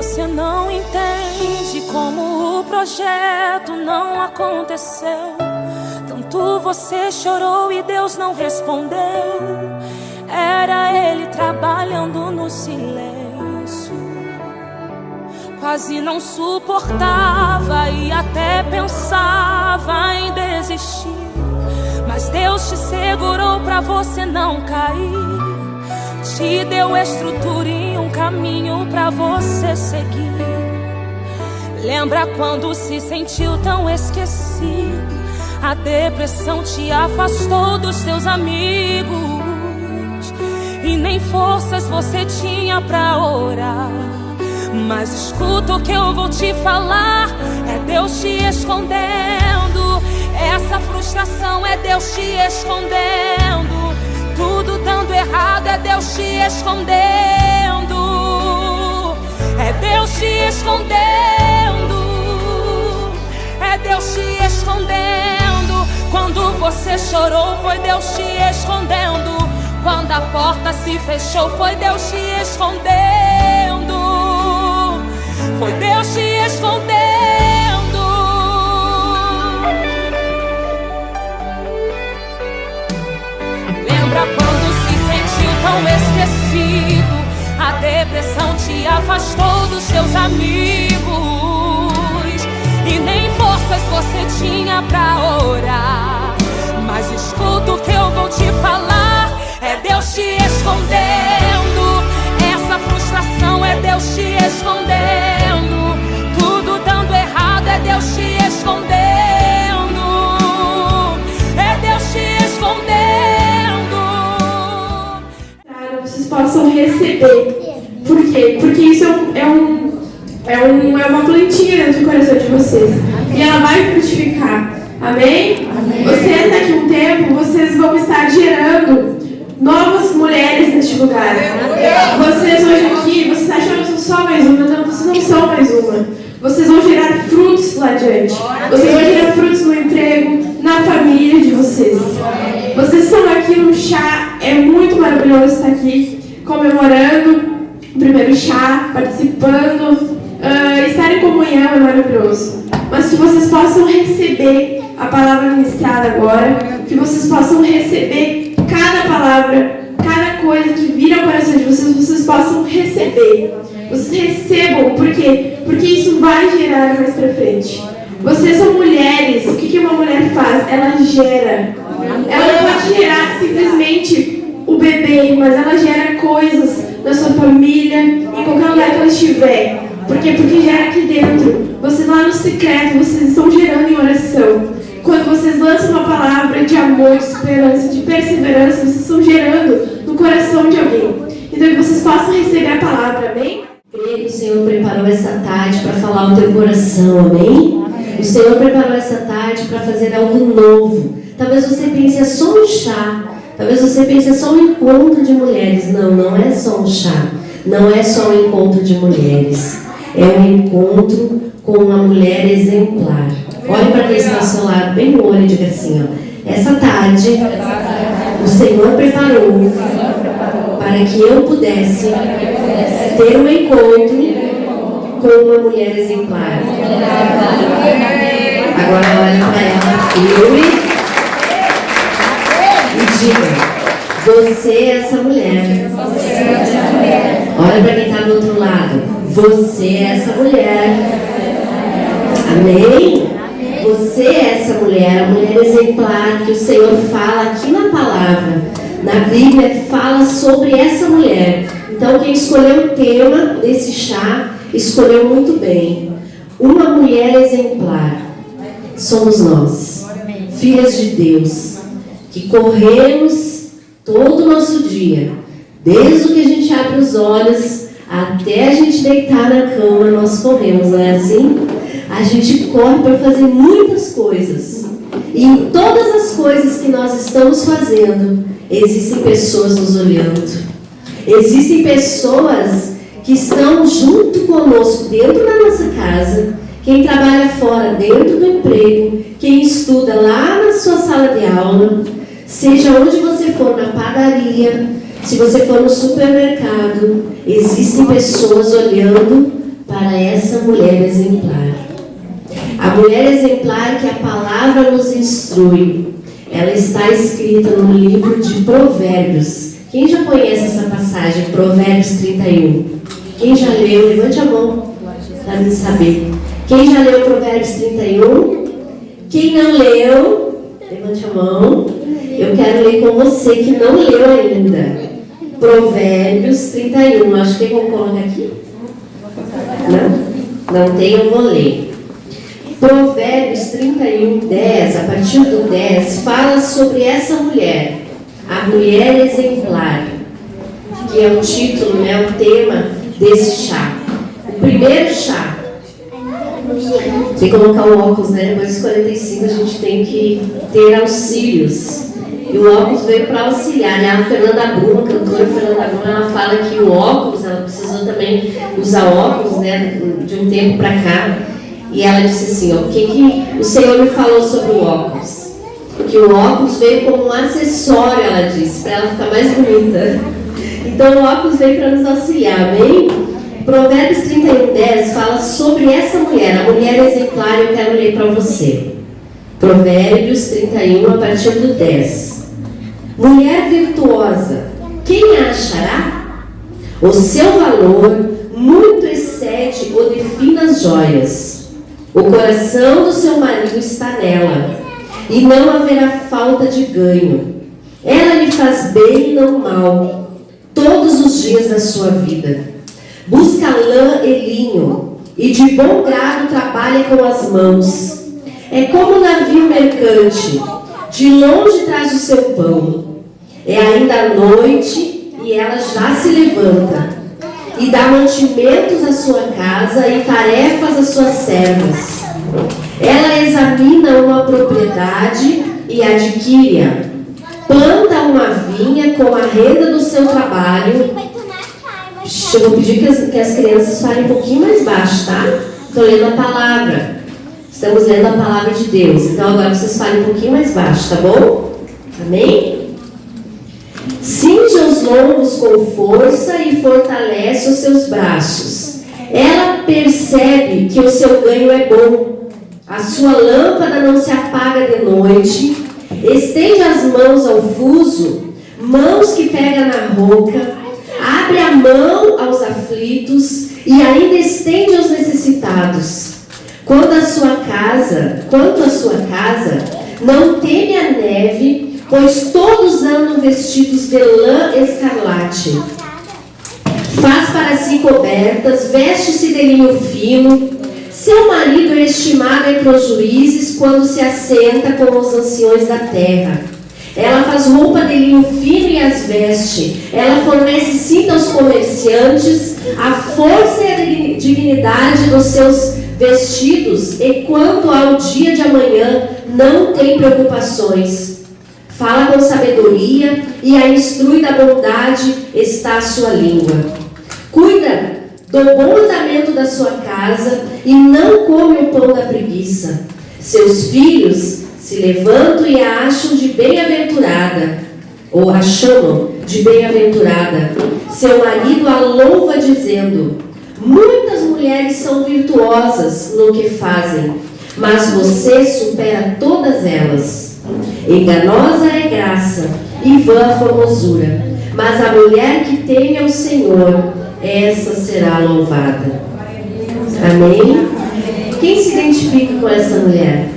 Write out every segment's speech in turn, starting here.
Você não entende como o projeto não aconteceu. Tanto você chorou e Deus não respondeu. Era Ele trabalhando no silêncio. Quase não suportava e até pensava em desistir. Mas Deus te segurou pra você não cair. Te deu estrutura e um caminho pra você seguir. Lembra quando se sentiu tão esquecido? A depressão te afastou dos seus amigos e nem forças você tinha pra orar. Mas escuta o que eu vou te falar. É Deus te escondendo. Essa frustração é Deus te escondendo. Tudo dando errado é Deus te escondendo. É Deus te escondendo. É Deus te escondendo. Quando você chorou foi Deus te escondendo. Quando a porta se fechou foi Deus te escondendo. Foi Deus te escondendo. Lembra quando se sentiu tão esquecido? A depressão te afastou dos seus amigos e nem forças você tinha pra orar. Mas escuta o que eu vou te falar. É Deus te escondendo. Essa frustração é Deus te escondendo. Tudo dando errado é Deus te escondendo. É Deus te escondendo. Vocês possam receber. Por quê? Porque isso é uma plantinha dentro do coração de vocês. E ela vai frutificar. Amém? Amém. Vocês daqui a um tempo, vocês vão estar gerando novas mulheres neste lugar. Vocês hoje aqui, vocês acham que são só mais uma? Não, vocês não são mais uma. Vocês vão gerar frutos lá adiante. Vocês vão gerar frutos no emprego, na família de vocês. Vocês estão aqui no chá, é muito maravilhoso estar aqui comemorando o primeiro chá, participando, estar em comunhão é maravilhoso. Mas que vocês possam receber a palavra ministrada agora, que vocês possam receber cada palavra, cada coisa que vira ao coração de vocês, vocês possam receber. Vocês recebam, por quê? Porque isso vai gerar mais pra frente. Vocês são mulheres, o que uma mulher faz? Ela gera. Ela não pode gerar simplesmente o bebê, mas ela gera coisas na sua família, em qualquer lugar que ela estiver. Por quê? Porque gera aqui dentro. Vocês lá no secreto, vocês estão gerando em oração. Quando vocês lançam uma palavra de amor, de esperança, de perseverança, vocês estão gerando no coração de alguém. Então que vocês possam receber a palavra, amém? Creio que o Senhor preparou essa tarde para falar o teu coração, amém? O Senhor preparou essa tarde para fazer algo novo. Talvez você pense, é só um chá. Talvez você pense, é só um encontro de mulheres. Não, não é só um chá. Não é só um encontro de mulheres. É um encontro com uma mulher exemplar. Olhe para quem está ao seu lado, bem no olho, e diga assim, ó. Essa tarde, o Senhor preparou para que eu pudesse ter um encontro com uma mulher exemplar. Agora olha para ela e diga, você é essa mulher. Olha para quem está do outro lado, você é essa mulher. Amém? Você é essa mulher, a mulher exemplar que o Senhor fala aqui na palavra. Na Bíblia fala sobre essa mulher. Então quem escolheu o tema desse chá, escolheu muito bem. Uma mulher exemplar. Somos nós, filhas de Deus, que corremos todo o nosso dia. Desde o que a gente abre os olhos até a gente deitar na cama, nós corremos, não é assim? A gente corre para fazer muitas coisas. E em todas as coisas que nós estamos fazendo, existem pessoas nos olhando. Existem pessoas que estão junto conosco dentro da nossa casa. Quem trabalha fora, dentro do emprego. Quem estuda lá na sua sala de aula. Seja onde você for, na padaria, se você for no supermercado, existem pessoas olhando para essa mulher exemplar. A mulher exemplar que a palavra nos instrui, ela está escrita no livro de Provérbios. Quem já conhece essa passagem, Provérbios 31? Quem já leu? Levante a mão para me saber. Quem já leu Provérbios 31? Quem não leu, levante a mão. Eu quero ler com você que não leu ainda. Provérbios 31. Acho que tem como colocar aqui? Não tem, eu vou ler. Provérbios 31, 10, a partir do 10, fala sobre essa mulher, a mulher exemplar, que é o título, né, o tema desse chá. O primeiro chá. Tem que colocar o óculos, né? Depois dos 45 a gente tem que ter auxílios. E o óculos veio para auxiliar, né? A Fernanda Bruma, a cantora Fernanda Bruma, ela fala que o óculos, ela precisou também usar óculos, né, de um tempo para cá. E ela disse assim, ó, o que o Senhor me falou sobre o óculos? Que o óculos veio como um acessório, ela disse, para ela ficar mais bonita. Então o óculos veio para nos auxiliar, amém? Provérbios 31, 10 fala sobre essa mulher, a mulher exemplar, eu quero ler para você. Provérbios 31, a partir do 10. Mulher virtuosa, quem a achará? O seu valor muito excede o de finas joias. O coração do seu marido está nela, e não haverá falta de ganho. Ela lhe faz bem e não mal, todos os dias da sua vida. Busca lã e linho, e de bom grado trabalha com as mãos. É como um navio mercante, de longe traz o seu pão. É ainda a noite, e ela já se levanta, e dá mantimentos à sua casa e tarefas às suas servas. Ela examina uma propriedade e adquire-a. Planta uma vinha com a renda do seu trabalho. Eu vou pedir que as crianças falem um pouquinho mais baixo, tá? Estou lendo a palavra. Estamos lendo a palavra de Deus. Então agora vocês falem um pouquinho mais baixo, tá bom? Amém? Cinge os lombos com força e fortalece os seus braços. Ela percebe que o seu ganho é bom. A sua lâmpada não se apaga de noite. Estende as mãos ao fuso, mãos que pegam na roca. Abre a mão aos aflitos e ainda estende aos necessitados. Quanto à sua casa, não teme a neve, pois todos andam vestidos de lã escarlate. Faz para si cobertas, veste-se de linho fino. Seu marido é estimado entre os juízes quando se assenta com os anciões da terra. Ela faz roupa de linho fino e as veste. Ela fornece cinta aos comerciantes, a força e a dignidade dos seus vestidos, e quanto ao dia de amanhã, não tem preocupações. Fala com sabedoria e a instrui da bondade está a sua língua. Cuida do bom andamento da sua casa e não come o pão da preguiça. Seus filhos se levantam e a acham de bem-aventurada, ou a chamam de bem-aventurada. Seu marido a louva dizendo: muitas mulheres são virtuosas no que fazem, mas você supera todas elas. Enganosa é graça e vã a formosura, mas a mulher que teme ao Senhor, essa será louvada. Amém? Quem se identifica com essa mulher?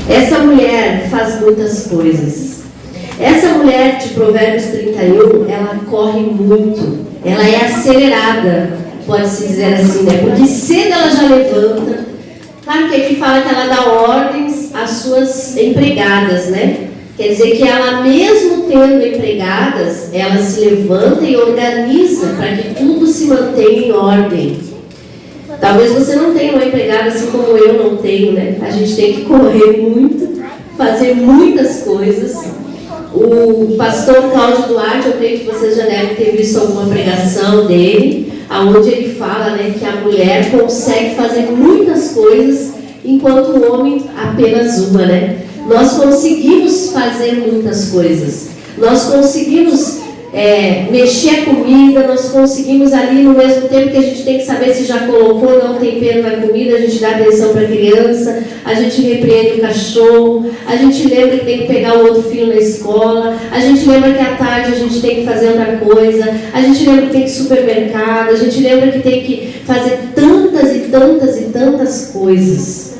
Essa mulher faz muitas coisas. Essa mulher de Provérbios 31, ela corre muito. Ela é acelerada, pode-se dizer assim, né? Porque cedo ela já levanta. Claro que aqui fala que ela dá ordens às suas empregadas, né? Quer dizer que ela, mesmo tendo empregadas, ela se levanta e organiza para que tudo se mantenha em ordem. Talvez você não tenha uma empregada assim como eu não tenho, né? A gente tem que correr muito, fazer muitas coisas. O pastor Cláudio Duarte, eu creio que vocês já devem ter visto alguma pregação dele, onde ele fala, né, que a mulher consegue fazer muitas coisas, enquanto o homem apenas uma, né? Nós conseguimos fazer muitas coisas. Nós conseguimos mexer a comida, nós conseguimos ali no mesmo tempo que a gente tem que saber se já colocou ou não tempero na comida, a gente dá atenção para a criança, a gente repreende o cachorro, a gente lembra que tem que pegar o outro filho na escola, a gente lembra que à tarde a gente tem que fazer outra coisa, a gente lembra que tem que ir ao supermercado, a gente lembra que tem que fazer tantas e tantas e tantas coisas.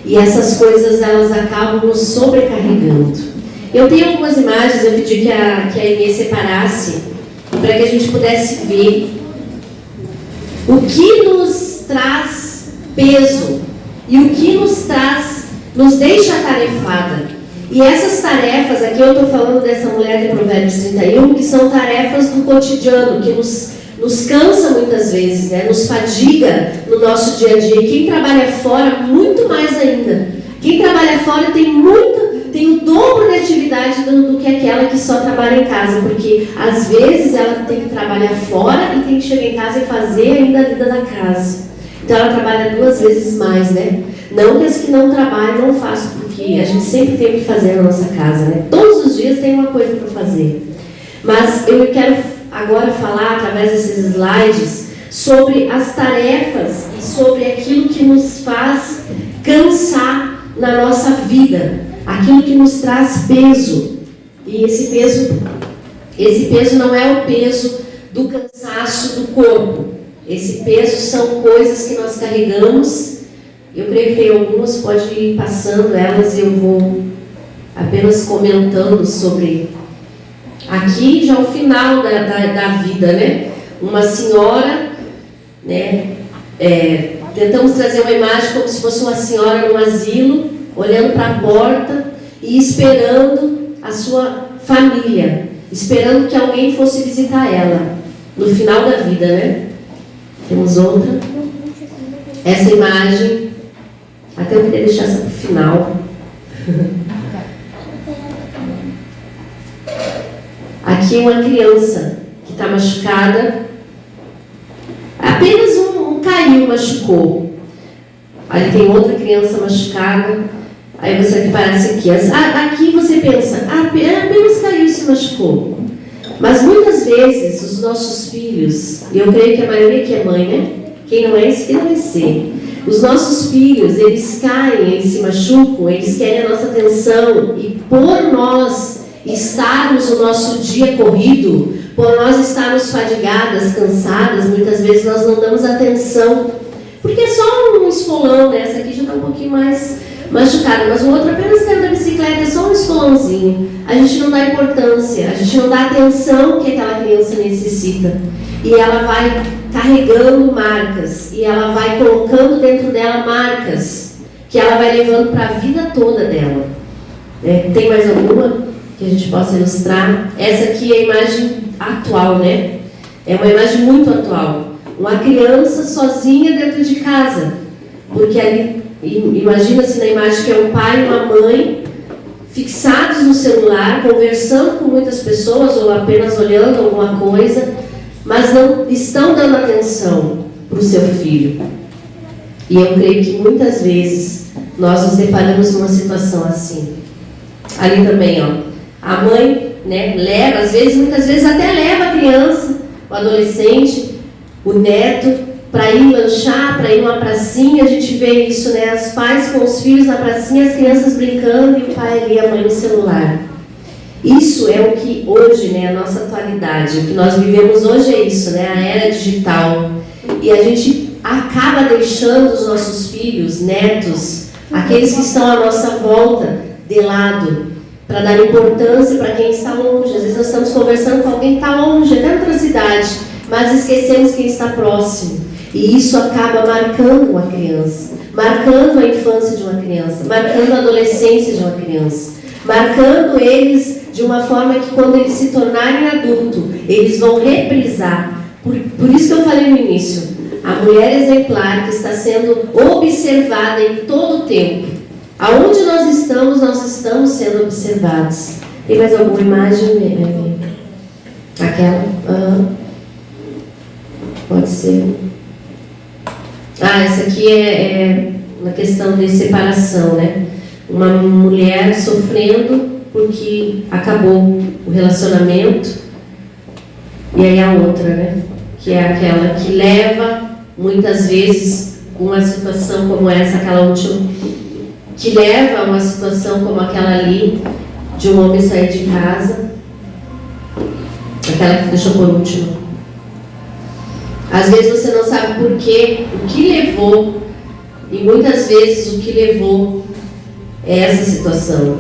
E essas coisas, elas acabam nos sobrecarregando. Eu tenho algumas imagens, eu pedi que a Inês separasse, para que a gente pudesse ver o que nos traz peso e o que nos deixa atarefada. E essas tarefas, aqui eu estou falando dessa mulher de Provérbios 31, que são tarefas do cotidiano, que nos cansa muitas vezes, né? Nos fadiga no nosso dia a dia. E quem trabalha fora, muito mais ainda. Quem trabalha fora tem o dobro de atividade do que aquela que só trabalha em casa, porque às vezes ela tem que trabalhar fora e tem que chegar em casa e fazer ainda a vida da casa. Então ela trabalha 2 vezes mais, né? Não que as que não trabalham não façam, porque a gente sempre tem o que fazer na nossa casa, né? Todos os dias tem uma coisa para fazer. Mas eu quero agora falar, através desses slides, sobre as tarefas e sobre aquilo que nos faz cansar na nossa vida, aquilo que nos traz peso. E esse peso não é o peso do cansaço do corpo. Esse peso são coisas que nós carregamos. Eu creio que tem algumas, pode ir passando elas e eu vou apenas comentando sobre. Aqui já o final da vida, né? Uma senhora, né? Tentamos trazer uma imagem como se fosse uma senhora num asilo, olhando para a porta e esperando a sua família, esperando que alguém fosse visitar ela no final da vida, né? Temos outra. Essa imagem, até eu queria deixar essa para o final. Aqui uma criança que está machucada, apenas caiu, machucou. Ali tem outra criança machucada, aí você parece aqui. Aqui você pensa, apenas caiu e se machucou. Mas muitas vezes os nossos filhos, e eu creio que a maioria que é mãe, né? Quem não é, esse que não vai ser. Os nossos filhos, eles caem, eles se machucam, eles querem a nossa atenção, e por nós estarmos o nosso dia corrido, por nós estarmos fadigadas, cansadas, muitas vezes nós não damos atenção, porque é só um esfolão, né? Essa aqui já está um pouquinho mais machucada, mas o outro apenas caiu da bicicleta, é só um esfolãozinho. A gente não dá importância, a gente não dá atenção que aquela criança necessita. E ela vai carregando marcas, e ela vai colocando dentro dela marcas, que ela vai levando para a vida toda dela. Tem mais alguma que a gente possa ilustrar? Essa aqui é a imagem atual, né? É uma imagem muito atual. Uma criança sozinha dentro de casa. Porque ali, imagina-se na imagem que é um pai e uma mãe fixados no celular, conversando com muitas pessoas ou apenas olhando alguma coisa, mas não estão dando atenção para o seu filho. E eu creio que muitas vezes nós nos deparamos numa situação assim. Ali também, ó. A mãe, né, leva, muitas vezes até leva a criança, o adolescente, o neto, para ir lanchar, para ir numa pracinha. A gente vê isso, né, os pais com os filhos na pracinha, as crianças brincando e o pai ali, a mãe no celular. Isso é o que hoje, né, a nossa atualidade, o que nós vivemos hoje é isso, né, a era digital. E a gente acaba deixando os nossos filhos, netos, aqueles que estão à nossa volta, de lado, para dar importância para quem está longe. Às vezes nós estamos conversando com alguém que está longe, até em outra cidade, mas esquecemos quem está próximo. E isso acaba marcando uma criança, marcando a infância de uma criança, marcando a adolescência de uma criança, marcando eles de uma forma que quando eles se tornarem adultos, eles vão reprisar. Por isso que eu falei no início, a mulher exemplar que está sendo observada em todo o tempo. Aonde nós estamos sendo observados. Tem mais alguma imagem? Aquela? Pode ser. Essa aqui é uma questão de separação, né? Uma mulher sofrendo porque acabou o relacionamento E aí a outra, né? Que é aquela que leva, muitas vezes, uma situação como essa, aquela última, que leva a uma situação como aquela ali, de um homem sair de casa, aquela que deixou por último. Às vezes você não sabe por quê, o que levou, e muitas vezes o que levou é essa situação.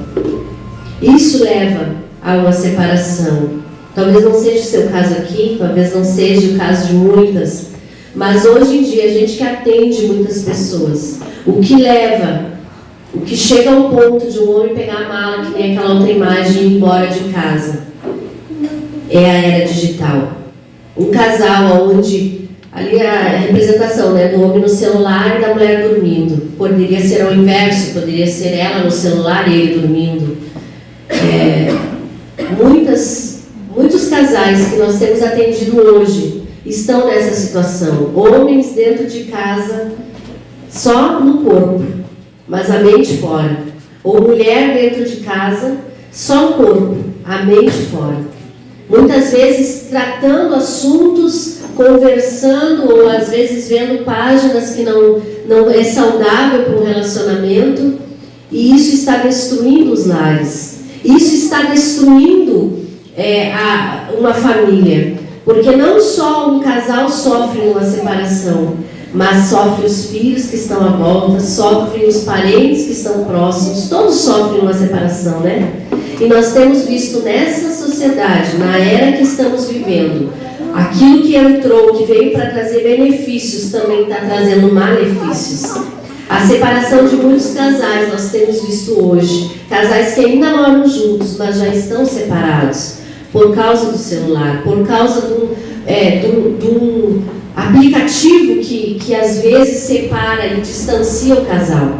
Isso leva a uma separação. Talvez não seja o seu caso aqui, talvez não seja o caso de muitas, mas hoje em dia a gente que atende muitas pessoas, o que leva, o que chega ao ponto de um homem pegar a mala, que nem aquela outra imagem, e ir embora de casa, é a era digital. Um casal onde, ali a representação, né, do homem no celular e da mulher dormindo, poderia ser ao inverso, poderia ser ela no celular e ele dormindo. Muitos casais que nós temos atendido hoje estão nessa situação. Homens dentro de casa, só no corpo, mas a mente fora. Ou mulher dentro de casa, só o corpo, a mente fora. Muitas vezes tratando assuntos, conversando, ou às vezes vendo páginas que não é saudável para um relacionamento, e isso está destruindo os lares. Isso está destruindo uma família, porque não só um casal sofre uma separação, mas sofre os filhos que estão à volta, sofrem os parentes que estão próximos, todos sofrem uma separação, né? E nós temos visto nessa sociedade, na era que estamos vivendo, aquilo que entrou, que veio para trazer benefícios, também está trazendo malefícios. A separação de muitos casais nós temos visto hoje, casais que ainda moram juntos, mas já estão separados, por causa do celular, por causa de um aplicativo que às vezes separa e distancia o casal.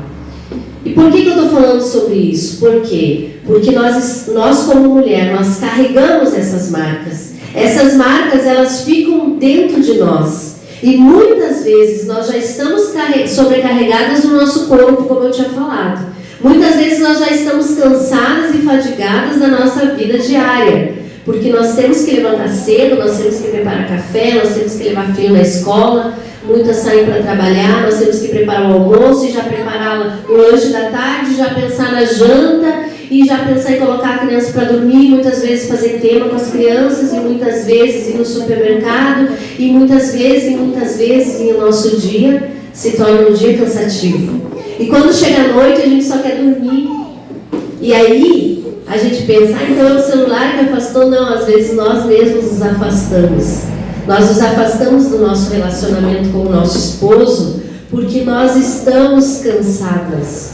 E por que eu estou falando sobre isso? Por quê? Porque nós como mulher, nós carregamos essas marcas. Essas marcas, elas ficam dentro de nós. E muitas vezes nós já estamos sobrecarregadas no nosso corpo, como eu tinha falado. Muitas vezes nós já estamos cansadas e fadigadas da nossa vida diária. Porque nós temos que levantar cedo, nós temos que preparar café, nós temos que levar filho na escola, muitas saem para trabalhar, nós temos que preparar o almoço e já preparar o lanche da tarde, já pensar na janta e já pensar em colocar a criança para dormir, muitas vezes fazer tema com as crianças, e muitas vezes ir no supermercado, e muitas vezes o nosso dia se torna um dia cansativo. E quando chega a noite a gente só quer dormir. E aí a gente pensa, então é o celular que afastou? Não, às vezes nós mesmos nos afastamos. Nós nos afastamos do nosso relacionamento com o nosso esposo porque nós estamos cansadas.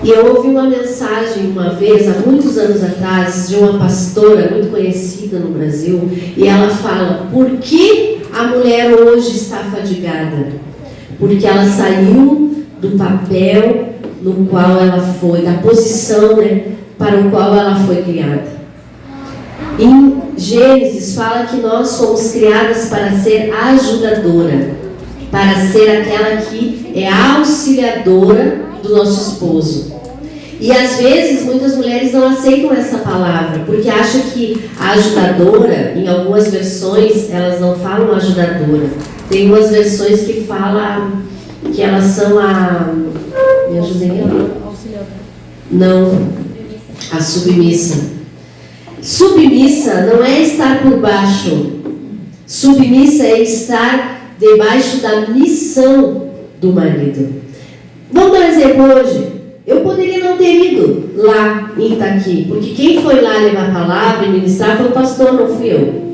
E eu ouvi uma mensagem uma vez, há muitos anos atrás, de uma pastora muito conhecida no Brasil, e ela fala, por que a mulher hoje está fadigada? Porque ela saiu do papel no qual ela foi, da posição, né, para o qual ela foi criada. Em Gênesis fala que nós somos criadas para ser ajudadora, para ser aquela que é auxiliadora do nosso esposo. E às vezes muitas mulheres não aceitam essa palavra, porque acham que a ajudadora, em algumas versões elas não falam ajudadora. Tem umas versões que falam que elas são a... Me ajudem aí? Não, a submissa. Submissa não é estar por baixo. Submissa é estar debaixo da missão do marido. Vamos dar um exemplo hoje. Eu poderia não ter ido lá em Itaqui, porque quem foi lá levar a palavra e ministrar foi o pastor, não fui eu.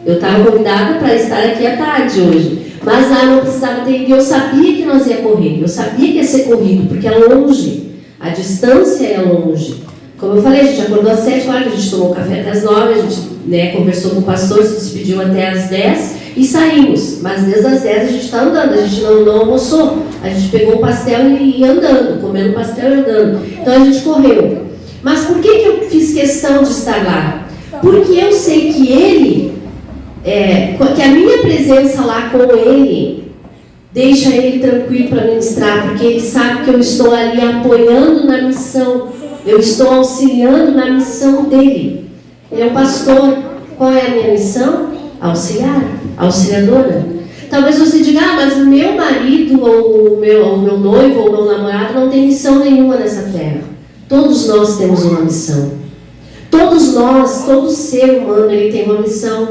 Eu estava convidada para estar aqui à tarde hoje. Mas lá eu não precisava ter ido. Eu sabia que nós ia correr. Eu sabia que ia ser corrido, porque é longe. A distância é longe. Como eu falei, a gente acordou às 7 horas, a gente tomou café até às 9, a gente conversou com o pastor, se despediu até às 10 e saímos. Mas desde as 10 a gente está andando, a gente não almoçou. A gente pegou o pastel e ia andando, comendo pastel e andando. Então a gente correu. Mas por que eu fiz questão de estar lá? Porque eu sei que ele, que a minha presença lá com ele, deixa ele tranquilo para ministrar, porque ele sabe que eu estou ali apoiando na missão. Eu estou auxiliando na missão dele. Ele é um pastor. Qual é a minha missão? Auxiliar, auxiliadora. Talvez você diga, mas o meu marido, ou o meu noivo, ou o meu namorado não tem missão nenhuma nessa terra. Todos nós temos uma missão. Todos nós, todo ser humano, ele tem uma missão.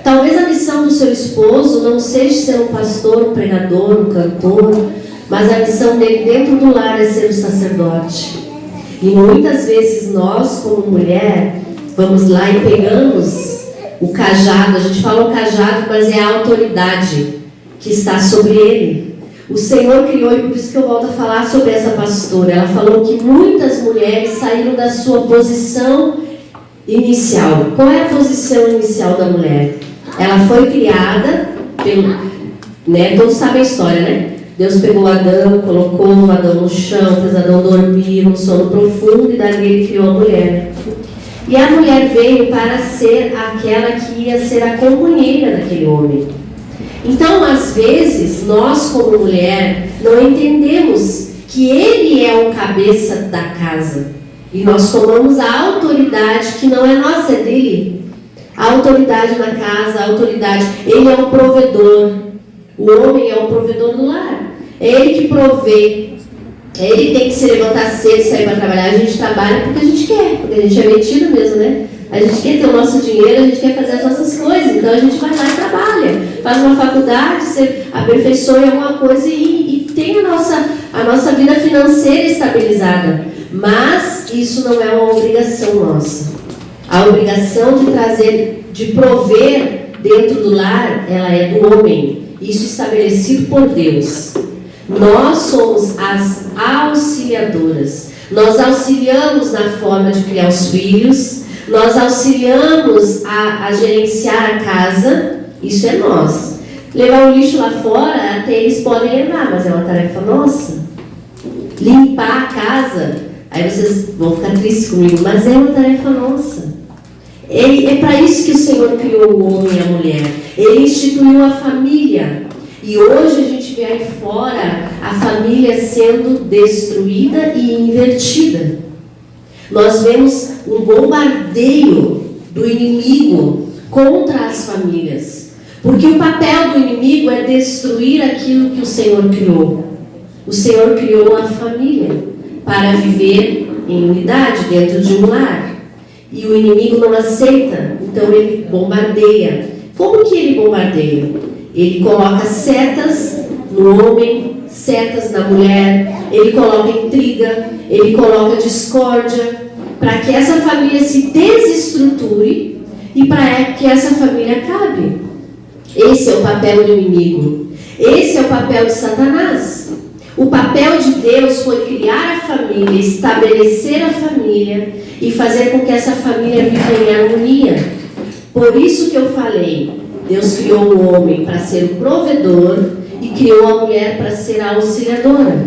Talvez a missão do seu esposo não seja ser um pastor, um pregador, um cantor, mas a missão dele dentro do lar é ser um sacerdote. E muitas vezes nós, como mulher, vamos lá e pegamos o cajado. A gente fala o cajado, mas é a autoridade que está sobre ele. O Senhor criou, e por isso que eu volto a falar sobre essa pastora. Ela falou que muitas mulheres saíram da sua posição inicial. Qual é a posição inicial da mulher? Ela foi criada pelo... todos sabem a história, né? Deus pegou Adão, colocou Adão no chão, fez Adão dormir num sono profundo, e dali ele criou a mulher. E a mulher veio para ser aquela que ia ser a companheira daquele homem. Então, às vezes, nós como mulher não entendemos que ele é o cabeça da casa. E nós tomamos a autoridade que não é nossa, é dele. A autoridade na casa, a autoridade. Ele é o provedor. O homem é o provedor do lar. É ele que provê. Ele tem que se levantar cedo e sair para trabalhar. A gente trabalha porque a gente quer, porque a gente é metido mesmo, né? A gente quer ter o nosso dinheiro, a gente quer fazer as nossas coisas. Então a gente vai lá e trabalha. Faz uma faculdade, se aperfeiçoa em alguma coisa e tem a nossa vida financeira estabilizada. Mas isso não é uma obrigação nossa. A obrigação de trazer, de prover dentro do lar, ela é do homem. Isso estabelecido por Deus. Nós somos as auxiliadoras. Nós auxiliamos na forma de criar os filhos. Nós auxiliamos a gerenciar a casa. Isso é nós. Levar o lixo lá fora, até eles podem levar, mas é uma tarefa nossa. Limpar a casa, aí vocês vão ficar tristes comigo, mas é uma tarefa nossa. É para isso que o Senhor criou o homem e a mulher. Ele instituiu a família. E hoje a gente vê aí fora a família sendo destruída e invertida. Nós vemos um bombardeio do inimigo contra as famílias. Porque o papel do inimigo é destruir aquilo que o Senhor criou. O Senhor criou a família para viver em unidade dentro de um lar. E o inimigo não aceita, então ele bombardeia. Como que ele bombardeia? Ele coloca setas no homem, setas na mulher, ele coloca intriga, ele coloca discórdia, para que essa família se desestruture e para que essa família acabe. Esse é o papel do inimigo. Esse é o papel de Satanás. O papel de Deus foi criar a família, estabelecer a família e fazer com que essa família viva em harmonia. Por isso que eu falei, Deus criou o homem para ser o provedor e criou a mulher para ser a auxiliadora.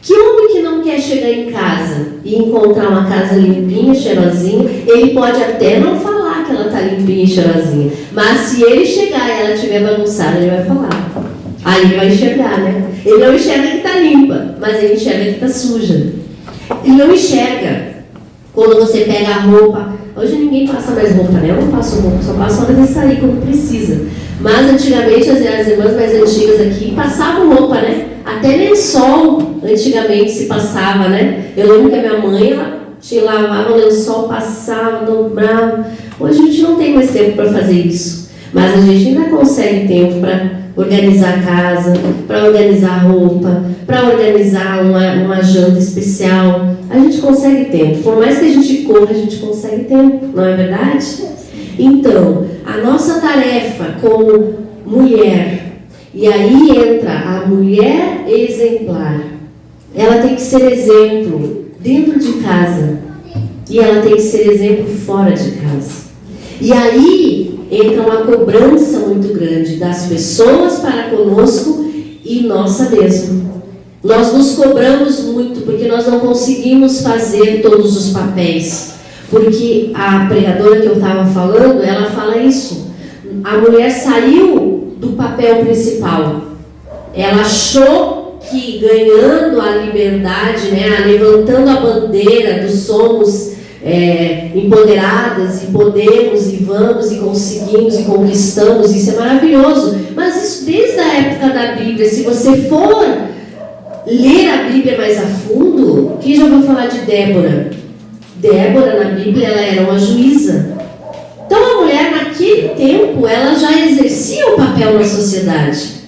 Que homem que não quer chegar em casa e encontrar uma casa limpinha, cheirosinha, ele pode até não falar que ela está limpinha e cheirosinha, mas se ele chegar e ela estiver bagunçada, ele vai falar. Aí ele vai enxergar, né? Ele não enxerga que está limpa, mas ele enxerga que está suja. Ele não enxerga quando você pega a roupa. Hoje ninguém passa mais roupa, né? Eu não passo roupa, só passo a hora de sair quando precisa. Mas antigamente as irmãs mais antigas aqui passavam roupa, né? Até lençol antigamente se passava, né? Eu lembro que a minha mãe, ela lavava o lençol, passava, dobrava. Hoje a gente não tem mais tempo para fazer isso. Mas a gente ainda consegue tempo para organizar a casa, para organizar a roupa, para organizar uma janta especial. A gente consegue tempo. Por mais que a gente corra, a gente consegue tempo, não é verdade? Então, a nossa tarefa como mulher, e aí entra a mulher exemplar. Ela tem que ser exemplo dentro de casa e ela tem que ser exemplo fora de casa. E aí entra uma cobrança muito grande das pessoas para conosco e nossa mesma. Nós nos cobramos muito porque nós não conseguimos fazer todos os papéis. Porque a pregadora que eu estava falando, ela fala isso. A mulher saiu do papel principal. Ela achou que ganhando a liberdade, né, levantando a bandeira do somos empoderadas e podemos e vamos e conseguimos e conquistamos, isso é maravilhoso. Mas isso desde a época da Bíblia, se você for ler a Bíblia mais a fundo, quem já ouviu falar de Débora? Débora na Bíblia, ela era uma juíza. Então a mulher naquele tempo, ela já exercia um papel na sociedade.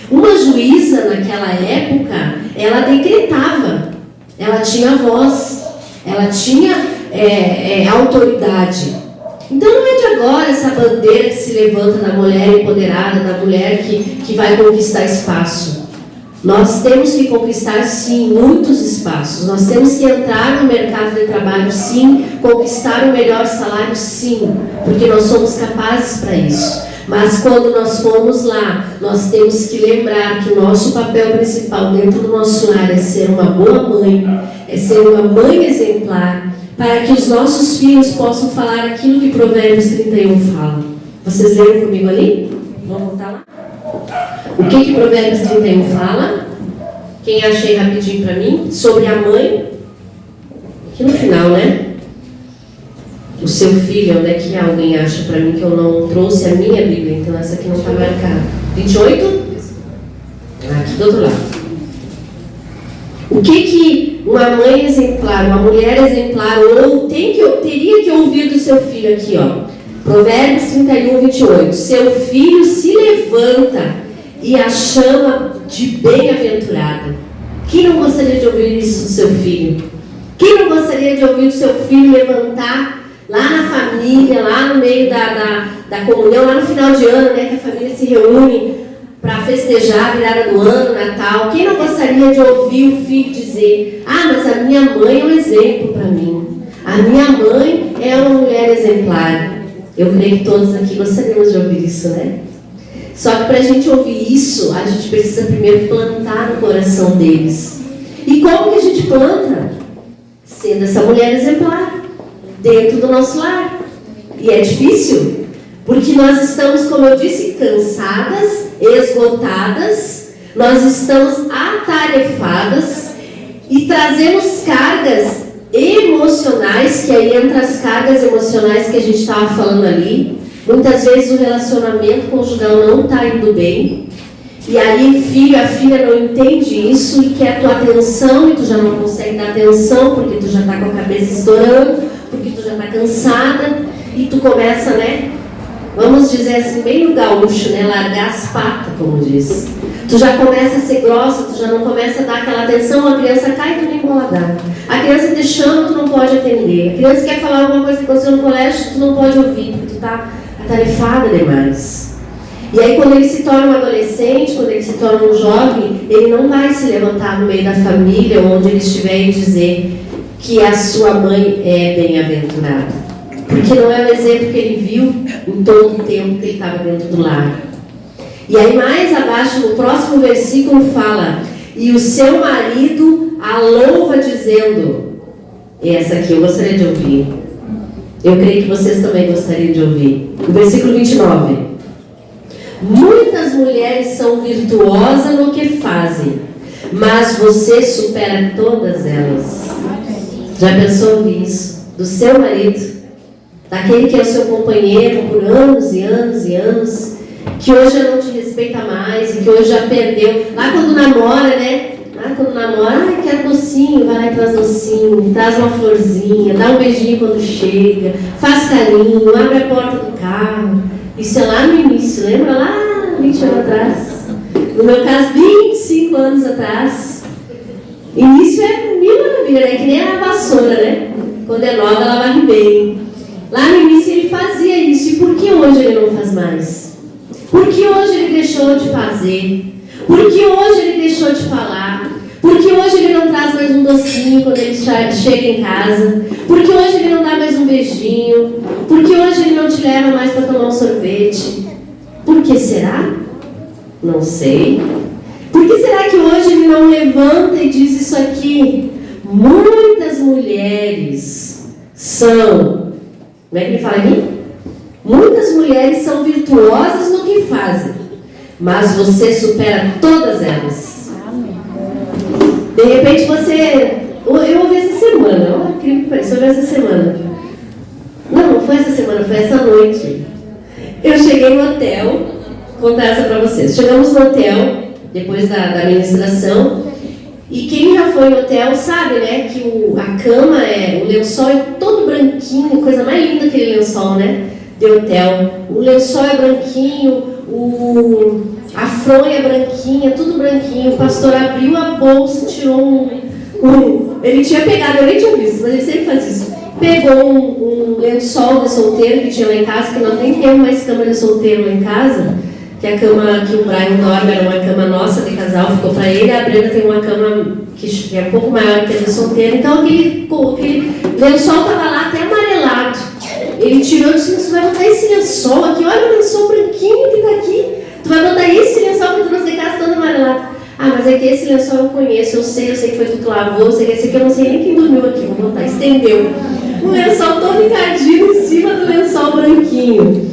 Uma juíza naquela época, ela decretava, ela tinha voz, ela tinha autoridade. Então não é de agora essa bandeira que se levanta da mulher empoderada, da mulher que vai conquistar espaço. Nós temos que conquistar, sim, muitos espaços. Nós temos que entrar no mercado de trabalho, sim, conquistar o melhor salário, sim, porque nós somos capazes para isso. Mas quando nós formos lá, nós temos que lembrar que o nosso papel principal dentro do nosso lar é ser uma boa mãe, é ser uma mãe exemplar, para que os nossos filhos possam falar aquilo que Provérbios 31 fala. Vocês leram comigo ali? Vamos voltar lá? O que Provérbios 31 fala? Quem achei rapidinho para mim? Sobre a mãe. Aqui no final, né? O seu filho, onde é que alguém acha para mim que eu não trouxe a minha Bíblia? Então essa aqui não está marcada. 28? Aqui do outro lado. O que uma mãe exemplar, uma mulher exemplar, ou teria que ouvir do seu filho aqui, ó. Provérbios 31, 28. Seu filho se levanta e a chama de bem-aventurada. Quem não gostaria de ouvir isso do seu filho? Quem não gostaria de ouvir o seu filho levantar lá na família, lá no meio da comunhão, lá no final de ano, né, que a família se reúne para festejar a virada do ano, Natal? Quem não gostaria de ouvir o filho dizer: ah, mas a minha mãe é um exemplo para mim, a minha mãe é uma mulher exemplar? Eu creio que todos aqui gostaríamos de ouvir isso, né? Só que para a gente ouvir isso, a gente precisa primeiro plantar no coração deles. E como que a gente planta? Sendo essa mulher exemplar dentro do nosso lar. E é difícil, porque nós estamos, como eu disse, cansadas, esgotadas, nós estamos atarefadas e trazemos cargas emocionais, que aí entra as cargas emocionais que a gente estava falando ali. Muitas vezes o relacionamento conjugal não está indo bem, e aí a filha não entende isso e quer a tua atenção, e tu já não consegue dar atenção porque tu já está com a cabeça estourando, porque tu já está cansada, e tu começa, né, vamos dizer assim, bem no gaúcho, né, largar as patas, como diz. Tu já começa a ser grossa, tu já não começa a dar aquela atenção, a criança cai e tu nem bola dá. A criança te chama, tu não pode atender. A criança quer falar alguma coisa que aconteceu no colégio, tu não pode ouvir, porque tu está atarefada demais. E aí quando ele se torna um adolescente, quando ele se torna um jovem, ele não vai se levantar no meio da família, onde ele estiver, e dizer que a sua mãe é bem-aventurada, porque não é o exemplo que ele viu em todo o tempo que ele estava dentro do lar. E aí mais abaixo, no próximo versículo, fala: e o seu marido a louva dizendo. Essa aqui eu gostaria de ouvir. Eu creio que vocês também gostariam de ouvir. O versículo 29. Muitas mulheres são virtuosas no que fazem, mas você supera todas elas. Já pensou ouvir isso? Do seu marido, daquele que é o seu companheiro por anos e anos e anos, que hoje já não te respeita mais, e que hoje já perdeu. Lá quando namora, né? Lá quando namora, quer docinho, vai lá e traz docinho, traz uma florzinha, dá um beijinho quando chega, faz carinho, abre a porta do carro. Isso é lá no início, lembra lá 20 anos atrás? No meu caso, 25 anos atrás. Início é mil maravilha, né? Que nem a vassoura, né? Quando é nova, ela varre bem. Lá no início ele fazia isso. E por que hoje ele não faz mais? Por que hoje ele deixou de fazer? Por que hoje ele deixou de falar? Por que hoje ele não traz mais um docinho quando ele chega em casa? Por que hoje ele não dá mais um beijinho? Por que hoje ele não te leva mais para tomar um sorvete? Por que será? Não sei. Por que será que hoje ele não levanta e diz isso aqui? Muitas mulheres são... Como é que ele fala aqui? Muitas mulheres são virtuosas no que fazem, mas você supera todas elas. De repente você... Eu ouvi assim, você semana, olha, incrível que pareça, foi essa semana. Não foi essa semana, foi essa noite. Eu cheguei no hotel, vou contar essa para vocês. Chegamos no hotel, depois da ministração, e quem já foi no hotel sabe, né, que a cama, o lençol é todo branquinho, coisa mais linda aquele lençol, né, de hotel. O lençol é branquinho, a fronha é branquinha, tudo branquinho. O pastor abriu a bolsa, tirou ele tinha pegado, eu nem tinha visto, mas ele sempre faz isso. Pegou um lençol de solteiro que tinha lá em casa, que nós nem temos mais cama de solteiro lá em casa, que a cama que o Brian dorme era uma cama nossa de casal, ficou para ele. A Brenda tem uma cama que é um pouco maior que a de solteiro, então aquele lençol estava lá até amarelado. Ele tirou e disse: você vai botar esse lençol aqui, olha o lençol branquinho que está aqui, tu vai botar esse lençol que tu trouxe de casa todo amarelado. Ah, mas é que esse lençol eu conheço, eu sei que foi tu que lavou, eu sei que esse aqui eu não sei nem quem dormiu aqui, vou botar, estendeu. O lençol todo encadinho em cima do lençol branquinho.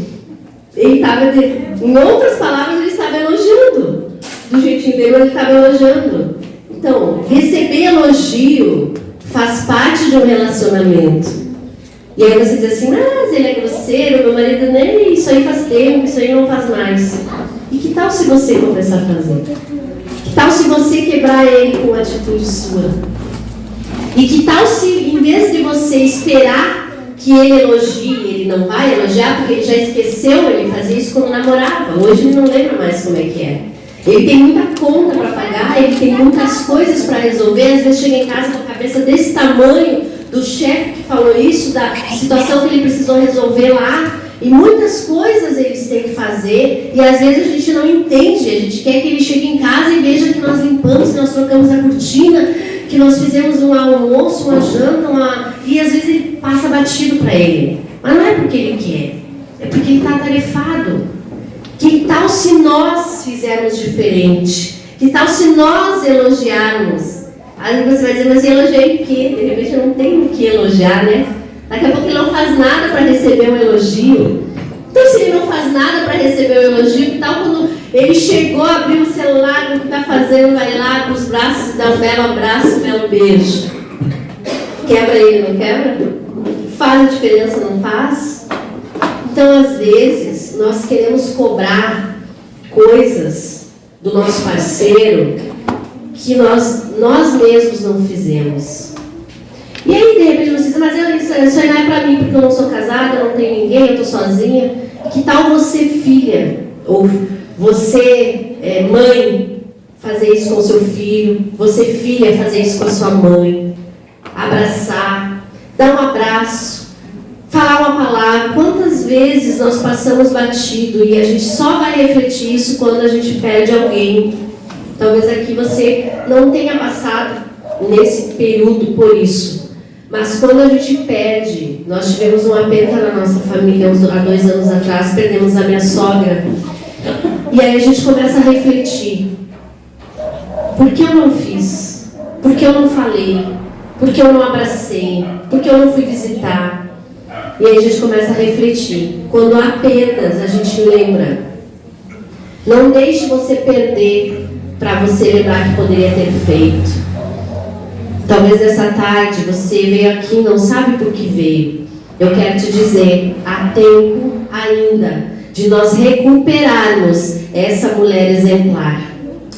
Ele estava, em outras palavras, ele estava elogiando, do jeitinho dele, mas ele estava elogiando. Então, receber elogio faz parte de um relacionamento. E aí você diz assim: mas ele é grosseiro, meu marido, nem isso aí faz tempo, isso aí não faz mais. E que tal se você começar a fazer? Que tal se você quebrar ele com uma atitude sua? E que tal se, em vez de você esperar que ele elogie, ele não vai elogiar, porque ele já esqueceu, ele fazia isso quando namorava. Hoje ele não lembra mais como é que é. Ele tem muita conta para pagar, ele tem muitas coisas para resolver. Às vezes chega em casa com a cabeça desse tamanho, do chefe que falou isso, da situação que ele precisou resolver lá. E muitas coisas eles têm que fazer, e às vezes a gente não entende. A gente quer que ele chegue em casa e veja que nós limpamos, que nós trocamos a cortina, que nós fizemos um almoço, uma janta, e às vezes ele passa batido para ele. Mas não é porque ele quer, é porque ele está atarefado. Que tal se nós fizermos diferente? Que tal se nós elogiarmos? Aí você vai dizer: mas elogiei o quê? De repente eu não tenho o que elogiar, né? Daqui a pouco ele não faz nada para receber um elogio. Então, se ele não faz nada para receber um elogio, que tal quando ele chegou, abriu o celular, o que está fazendo, vai lá com os braços, dá um belo abraço, um belo beijo. Quebra ele, não quebra? Faz a diferença, não faz? Então, às vezes, nós queremos cobrar coisas do nosso parceiro que nós mesmos não fizemos. E aí, de repente, você diz: mas isso aí não é pra mim, porque eu não sou casada, eu não tenho ninguém, eu tô sozinha. Que tal você, filha, ou você, mãe, fazer isso com o seu filho? Você, filha, fazer isso com a sua mãe? Abraçar, dar um abraço, falar uma palavra. Quantas vezes nós passamos batido e a gente só vai refletir isso quando a gente perde alguém? Talvez aqui você não tenha passado nesse período por isso. Mas quando a gente perde, nós tivemos uma perda na nossa família há 2 anos atrás, perdemos a minha sogra. E aí a gente começa a refletir: por que eu não fiz? Por que eu não falei? Por que eu não abracei? Por que eu não fui visitar? E aí a gente começa a refletir. Quando há perdas, a gente lembra. Não deixe você perder para você lembrar que poderia ter feito. Talvez essa tarde você veio aqui e não sabe por que veio. Eu quero te dizer: há tempo ainda de nós recuperarmos essa mulher exemplar.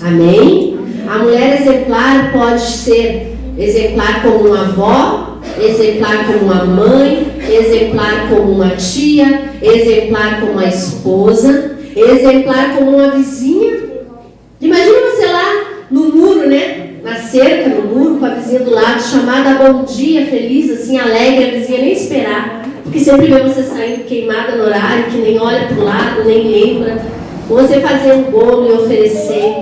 Amém? A mulher exemplar pode ser exemplar como uma avó, exemplar como uma mãe, exemplar como uma tia, exemplar como uma esposa, exemplar como uma vizinha. Imagina você lá no muro, né? Na cerca, no muro, com a vizinha do lado, chamada bom dia, feliz, assim, alegre, a vizinha nem esperar, porque sempre vê você saindo queimada no horário, que nem olha para o lado, nem lembra. Você fazer um bolo e oferecer,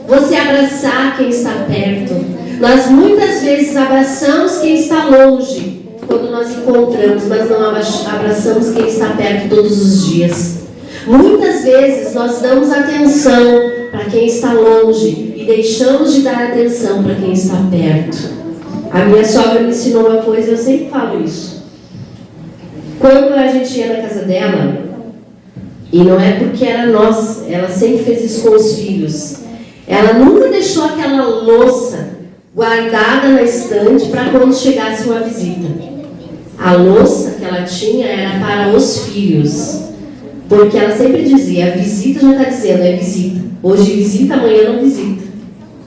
você abraçar quem está perto. Nós muitas vezes abraçamos quem está longe, quando nós encontramos, mas não abraçamos quem está perto todos os dias. Muitas vezes nós damos atenção para quem está longe e deixamos de dar atenção para quem está perto. A minha sogra me ensinou uma coisa, eu sempre falo isso. Quando a gente ia na casa dela, e não é porque era nossa, ela sempre fez isso com os filhos, ela nunca deixou aquela louça guardada na estante para quando chegasse uma visita. A louça que ela tinha era para os filhos, porque ela sempre dizia, a visita já está dizendo, é visita. Hoje visita, amanhã não visita.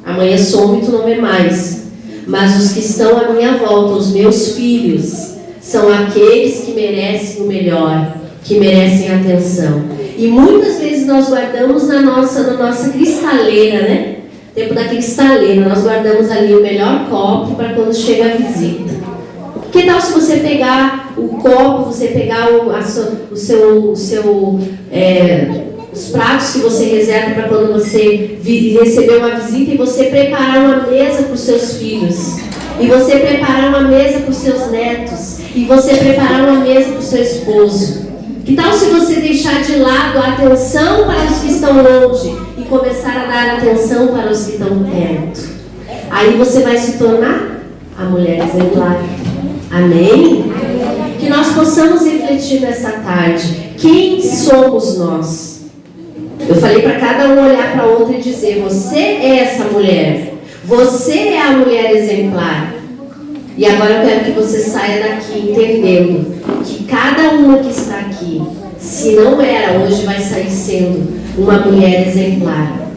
Amanhã some e tu não vê mais. Mas os que estão à minha volta, os meus filhos, são aqueles que merecem o melhor, que merecem atenção. E muitas vezes nós guardamos na nossa cristaleira, né? Tempo da cristaleira, nós guardamos ali o melhor copo para quando chega a visita. Que tal se você pegar o copo, você pegar os pratos que você reserva para quando você receber uma visita e você preparar uma mesa para os seus filhos, e você preparar uma mesa para os seus netos, e você preparar uma mesa para o seu esposo? Que tal se você deixar de lado a atenção para os que estão longe e começar a dar atenção para os que estão perto? Aí você vai se tornar a mulher exemplar. Amém? Que nós possamos refletir nessa tarde. Quem somos nós? Eu falei para cada um olhar para outra e dizer, você é essa mulher. Você é a mulher exemplar. E agora eu quero que você saia daqui entendendo que cada uma que está aqui, se não era, hoje vai sair sendo uma mulher exemplar.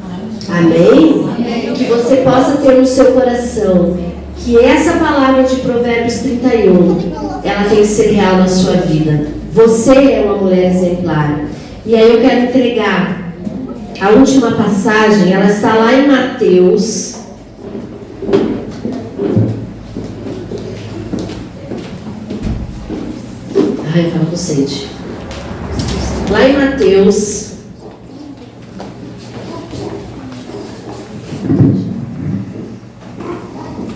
Amém? Que você possa ter no seu coração que essa palavra de Provérbios 31, ela tem que ser real na sua vida. Você é uma mulher exemplar. E aí eu quero entregar a última passagem, ela está lá em Mateus. Ai, fala com sede. Lá em Mateus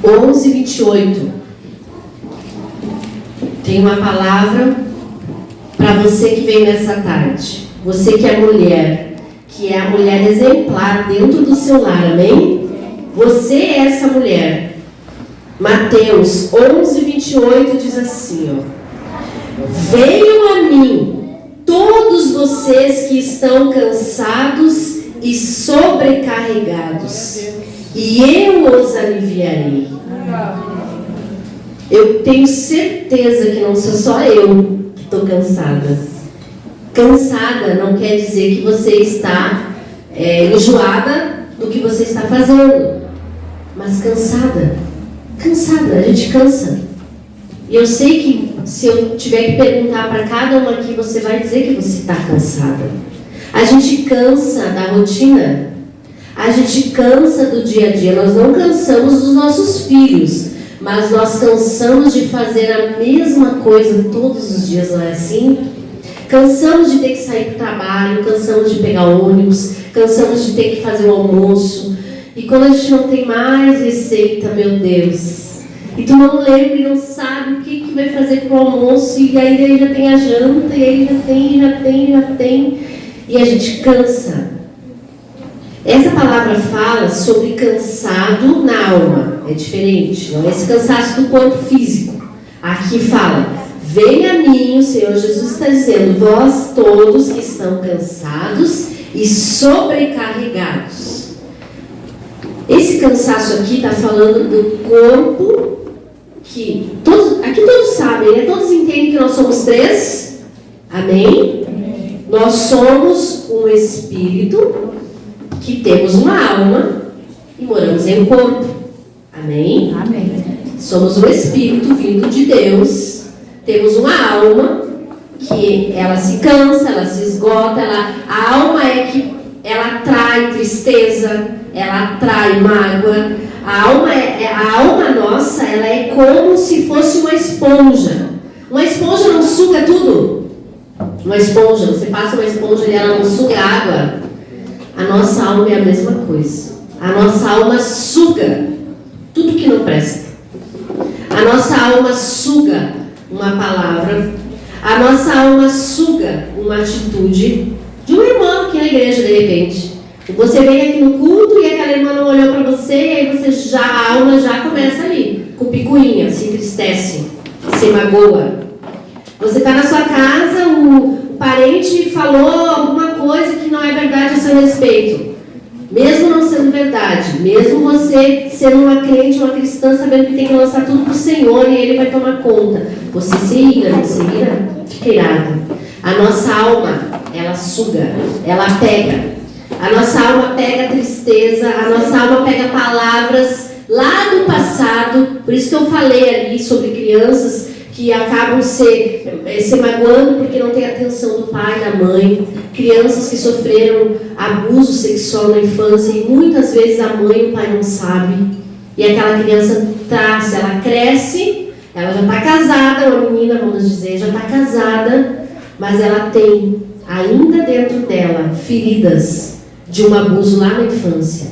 11:28. Tem uma palavra para você que veio nessa tarde. Você que é mulher, que é a mulher exemplar dentro do seu lar, amém? Você é essa mulher. Mateus 11:28 diz assim, ó. Venham a mim, todos vocês que estão cansados e sobrecarregados, e eu os aliviarei. Eu tenho certeza que não sou só eu que estou cansada. Cansada não quer dizer que você está enjoada do que você está fazendo, mas cansada. Cansada, a gente cansa. E eu sei que se eu tiver que perguntar para cada uma aqui, você vai dizer que você está cansada. A gente cansa da rotina. A gente cansa do dia a dia. Nós não cansamos dos nossos filhos, mas nós cansamos de fazer a mesma coisa todos os dias, não é assim? Cansamos de ter que sair para o trabalho, cansamos de pegar ônibus, cansamos de ter que fazer o almoço. E quando a gente não tem mais receita, meu Deus, e tu não lembra e não sabe o que vai fazer para o almoço, e aí já tem a janta, e aí já tem, e a gente cansa. Essa palavra fala sobre cansado na alma, é diferente, não é esse cansaço do corpo físico. Aqui fala, venha a mim, o Senhor Jesus está dizendo, vós todos que estão cansados e sobrecarregados. Esse cansaço aqui está falando do corpo, que aqui todos sabem, né? Todos entendem que nós somos três, amém? Nós somos um espírito, que temos uma alma e moramos em um corpo. Amém? Amém. Somos um espírito vindo de Deus. Temos uma alma que ela se cansa, ela se esgota. A alma é que ela atrai tristeza, ela atrai mágoa. A alma nossa, ela é como se fosse uma esponja. Uma esponja não suga tudo. Uma esponja, você passa uma esponja e ela não suga água. A nossa alma é a mesma coisa. A nossa alma suga tudo que não presta. A nossa alma suga uma palavra. A nossa alma suga uma atitude de uma irmã aqui na igreja, de repente. Você vem aqui no culto e aquela irmã não olhou para você, e aí você a alma já começa ali, com picuinha, se entristece, se magoa. Você está na sua casa, o parente falou alguma coisa que não é verdade a seu respeito. mesmo não sendo verdade, mesmo você sendo uma crente, uma cristã, sabendo que tem que lançar tudo para o Senhor e Ele vai tomar conta, você se ira, fica irado. A nossa alma, ela suga, ela pega. A nossa alma pega tristeza, a nossa alma pega palavras lá do passado. Por isso que eu falei ali sobre crianças que acabam se magoando porque não tem atenção do pai, da mãe. Crianças que sofreram abuso sexual na infância e muitas vezes a mãe e o pai não sabem. E aquela criança traz, ela cresce, ela já está casada, uma menina, vamos dizer, já está casada, mas ela tem ainda dentro dela feridas de um abuso lá na infância.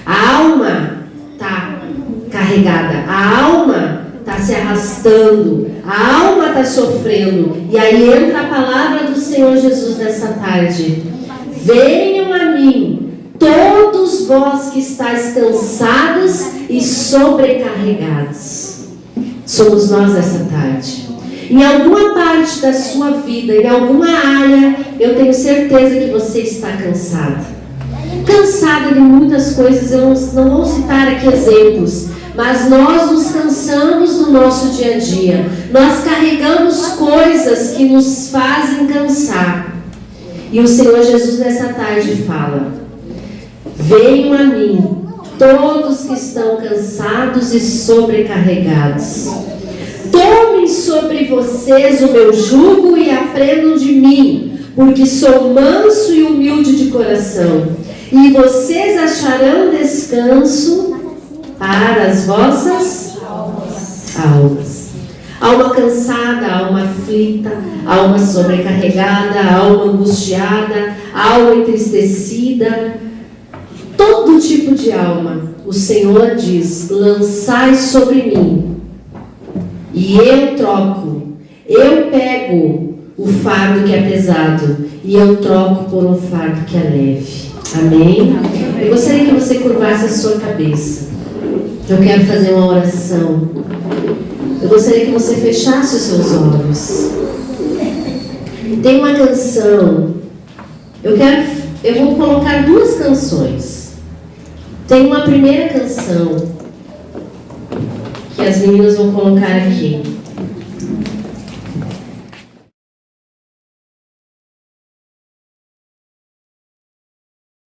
A alma está carregada, a alma está se arrastando, a alma está sofrendo. E aí entra a palavra do Senhor Jesus nessa tarde: venham a mim, todos vós que estáis cansados e sobrecarregados. Somos nós nessa tarde. Em alguma parte da sua vida, em alguma área, eu tenho certeza que você está cansado. Cansada de muitas coisas, eu não vou citar aqui exemplos, mas nós nos cansamos no nosso dia a dia. Nós carregamos coisas que nos fazem cansar. E o Senhor Jesus nessa tarde fala: venham a mim, todos que estão cansados e sobrecarregados. Tomem sobre vocês o meu jugo e aprendam de mim, porque sou manso e humilde de coração, e vocês acharão descanso para as vossas almas. Alma cansada, alma aflita, alma sobrecarregada, alma angustiada, alma entristecida, todo tipo de alma. O Senhor diz: lançai sobre mim, e eu troco, eu pego o fardo que é pesado e eu troco por um fardo que é leve. Amém? Eu gostaria que você curvasse a sua cabeça. Eu quero fazer uma oração. Eu gostaria que você fechasse os seus olhos. Tem uma canção. Eu vou colocar duas canções. Tem uma primeira canção que as meninas vão colocar aqui.